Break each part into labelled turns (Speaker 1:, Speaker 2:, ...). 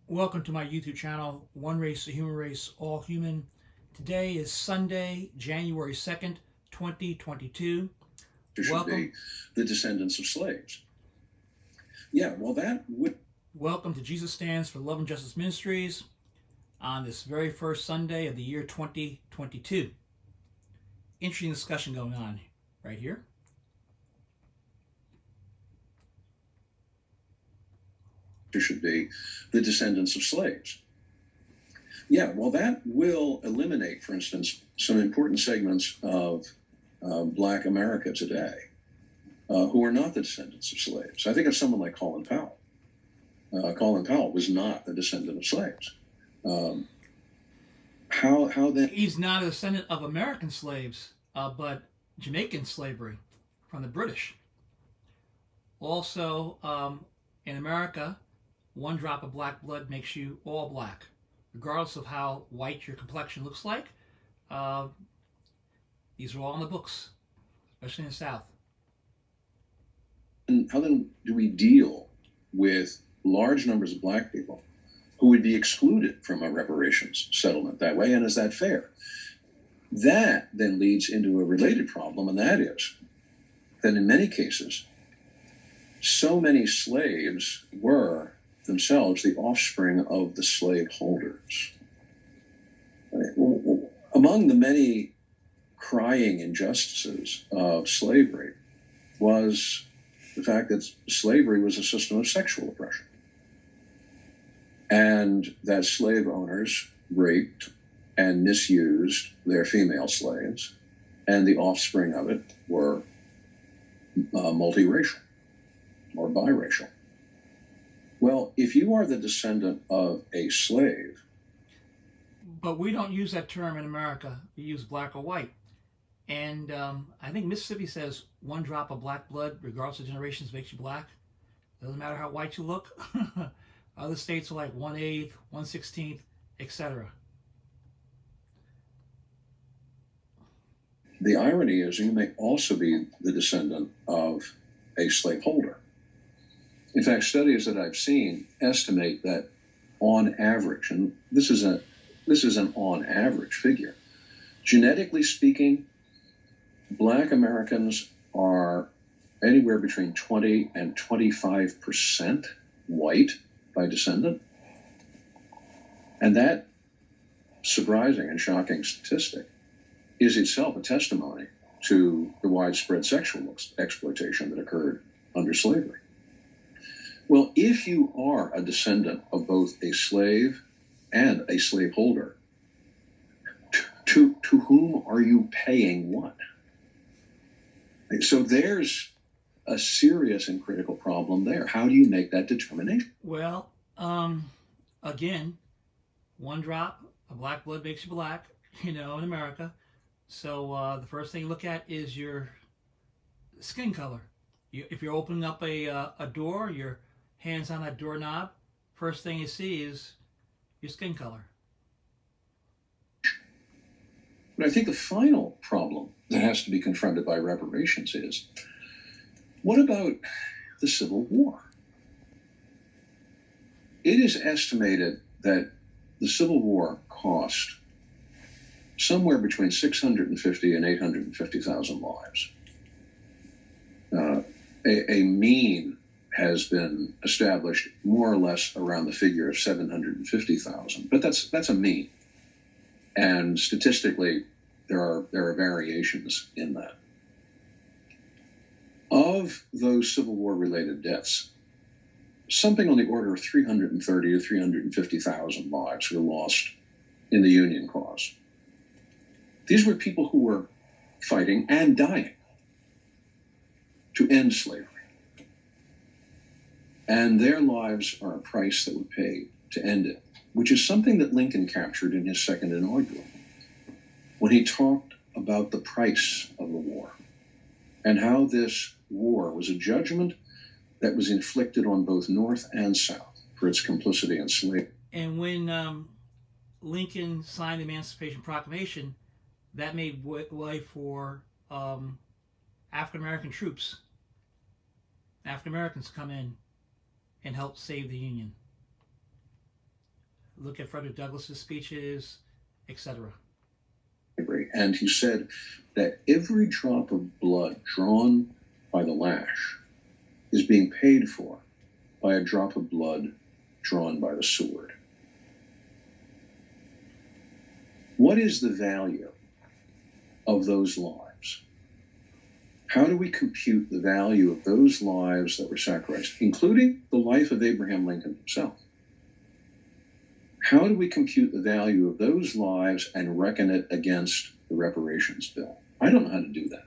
Speaker 1: Welcome to my YouTube channel, One Race, the Human Race, All Human. Today is Sunday, January 2nd, 2022.
Speaker 2: Should be the descendants of slaves. Yeah, well, that would.
Speaker 1: Welcome to Jesus Stands for Love and Justice Ministries on this very first Sunday of the year 2022. Interesting discussion going on right here.
Speaker 2: Should be the descendants of slaves. Yeah, well, that will eliminate, for instance, some important segments of Black America today who are not the descendants of slaves. I think of someone like Colin Powell. Colin Powell was not a descendant of slaves. How then?
Speaker 1: He's not a descendant of American slaves, but Jamaican slavery from the British. Also, in America, one drop of black blood makes you all black, regardless of how white your complexion looks like. These are all in the books, especially in the South.
Speaker 2: And how then do we deal with large numbers of Black people who would be excluded from a reparations settlement that way? And is that fair? That then leads into a related problem, and that is that in many cases, so many slaves were themselves the offspring of the slaveholders. Among the many crying injustices of slavery was the fact that slavery was a system of sexual oppression, and that slave owners raped and misused their female slaves, and the offspring of it were multiracial or biracial. Well, if you are the descendant of a slave.
Speaker 1: But we don't use that term in America. We use black or white. And I think Mississippi says one drop of black blood, regardless of generations, makes you black. Doesn't matter how white you look. Other states are like 1/8, 1/16, etc.
Speaker 2: The irony is you may also be the descendant of a slaveholder. In fact, studies that I've seen estimate that on average, and this is an on average figure, genetically speaking, Black Americans are anywhere between 20 and 25% white by descendant. And that surprising and shocking statistic is itself a testimony to the widespread sexual exploitation that occurred under slavery. Well, if you are a descendant of both a slave and a slaveholder, to whom are you paying what? So there's a serious and critical problem there. How do you make that determination?
Speaker 1: Well, again, one drop of black blood makes you black, in America. So the first thing you look at is your skin color. If you're opening up a door, your hands on that doorknob, first thing you see is your skin color.
Speaker 2: But I think the final problem that has to be confronted by reparations is, what about the Civil War? It is estimated that the Civil War cost somewhere between 650 and 850,000 lives. A mean has been established more or less around the figure of 750,000, but that's a mean. And statistically, there are variations in that. Of those Civil War related deaths, something on the order of 330 to 350,000 lives were lost in the Union cause. These were people who were fighting and dying to end slavery. And their lives are a price that were paid to end it, which is something that Lincoln captured in his second inaugural, when he talked about the price of the war and how this war was a judgment that was inflicted on both North and South for its complicity in slavery.
Speaker 1: And when Lincoln signed the Emancipation Proclamation, that made way for African American troops, African Americans, come in and help save the Union. look at Frederick Douglass's speeches, etc.
Speaker 2: And he said that every drop of blood drawn by the lash is being paid for by a drop of blood drawn by the sword. What is the value of those lives? How do we compute the value of those lives that were sacrificed, including the life of Abraham Lincoln himself? How do we compute the value of those lives and reckon it against the reparations bill? I don't know how to do that.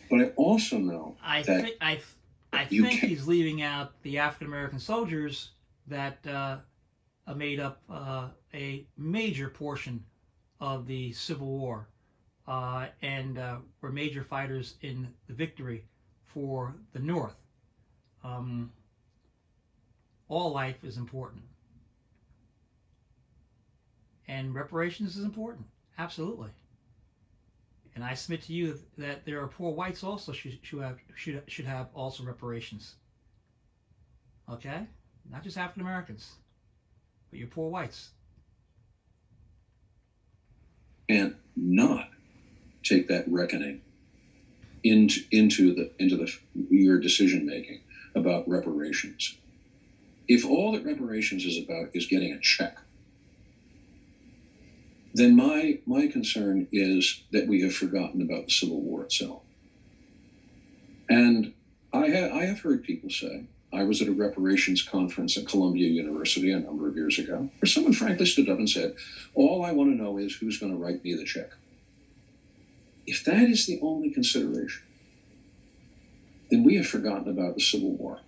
Speaker 2: But I also know
Speaker 1: I
Speaker 2: that
Speaker 1: think he's leaving out the African American soldiers that made up a major portion of the Civil War and were major fighters in the victory for the North. All life is important. And reparations is important, absolutely. And I submit to you that there are poor whites also should have also reparations. Okay, not just African Americans, but your poor whites.
Speaker 2: And not take that reckoning into your decision making about reparations. If all that reparations is about is getting a check, then my concern is that we have forgotten about the Civil War itself. And I have heard people say, I was at a reparations conference at Columbia University a number of years ago, where someone frankly stood up and said, all I want to know is who's going to write me the check. If that is the only consideration, then we have forgotten about the Civil War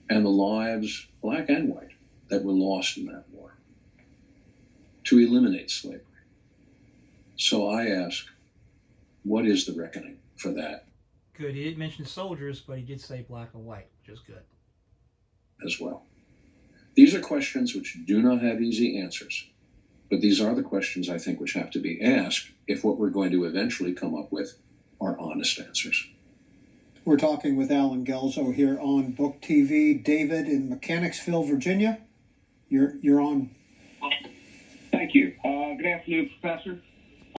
Speaker 2: and the lives, black and white, that were lost in that war to eliminate slavery. So I ask, what is the reckoning for that?
Speaker 1: Good. He didn't mention soldiers, but he did say black and white, which is good.
Speaker 2: As well. These are questions which do not have easy answers, but these are the questions I think which have to be asked if what we're going to eventually come up with are honest answers.
Speaker 3: We're talking with Alan Gelzo here on Book TV. David in Mechanicsville, Virginia, you're on.
Speaker 4: Thank you. Good afternoon, Professor.